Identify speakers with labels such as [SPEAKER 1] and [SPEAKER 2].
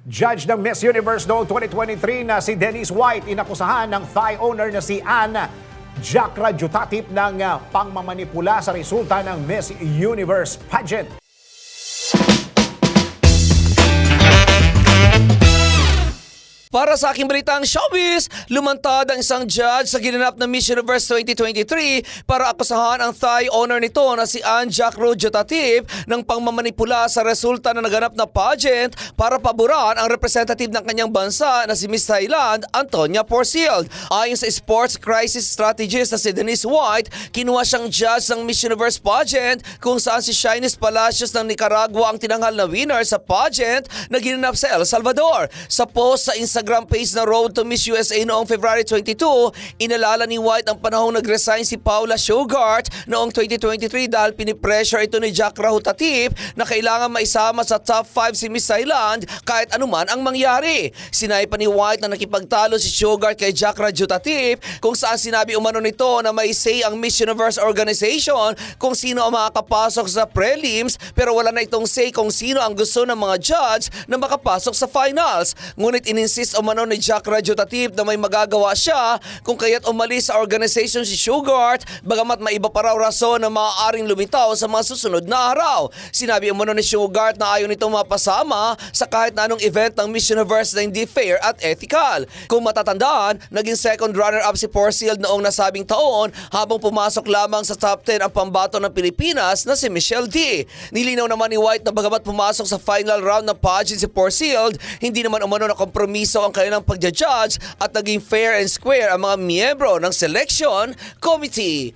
[SPEAKER 1] Judge ng Miss Universe noong 2023 na si Denise White inakusahan ng thigh owner na si Anne Jacra Jutatip ng pangmamanipula sa resulta ng Miss Universe pageant.
[SPEAKER 2] Para sa aking balitang showbiz, lumantad ang isang judge sa ginanap na Miss Universe 2023 para akusahan ang thigh owner nito na si Anne Jacra Jutatip ng pangmamanipula sa resulta na naganap na pageant para paboran ang representative ng kanyang bansa na si Miss Thailand, Antonia Porcild. Ayon sa sports crisis strategist na si Denise White, kinuha siyang judge ng Miss Universe pageant kung saan si Shyness Palacios ng Nicaragua ang tinanghal na winner sa pageant na ginanap sa El Salvador. Sa post sa Instagram page na Road to Miss USA noong February 22, inalala ni White ang panahong nag-resign si Paula Shugart noong 2023 dahil pinipressure ito ni Jacra Jutatip na kailangan maisama sa top 5 si Miss Thailand kahit anuman ang mangyari. Sinay pa ni White na nakipagtalo si Shugart kay Jacra Jutatip kung saan sinabi umano nito na may say ang Miss Universe organization kung sino ang makakapasok sa prelims pero wala na itong say kung sino ang gusto ng mga judge na makapasok sa finals. Ngunit ininsist umano ni Jacra Jutatip na may magagawa siya kung kaya't umalis sa organization si Shugart bagamat may iba pa raw rason na maaaring lumitaw sa mga susunod na araw. Sinabi umano ni Shugart na ayaw nitong mapasama sa kahit na anong event ng Miss Universe na hindi fair at ethical. Kung matatandaan, naging second runner-up si Porcild noong nasabing taon habang pumasok lamang sa top 10 ang pambato ng Pilipinas na si Michelle D. Nilinaw naman ni White na bagamat pumasok sa final round ng pageant si Porcild, hindi naman umano na kompromiso ang kanilang pagja-judge at naging fair and square ang mga miyembro ng selection committee.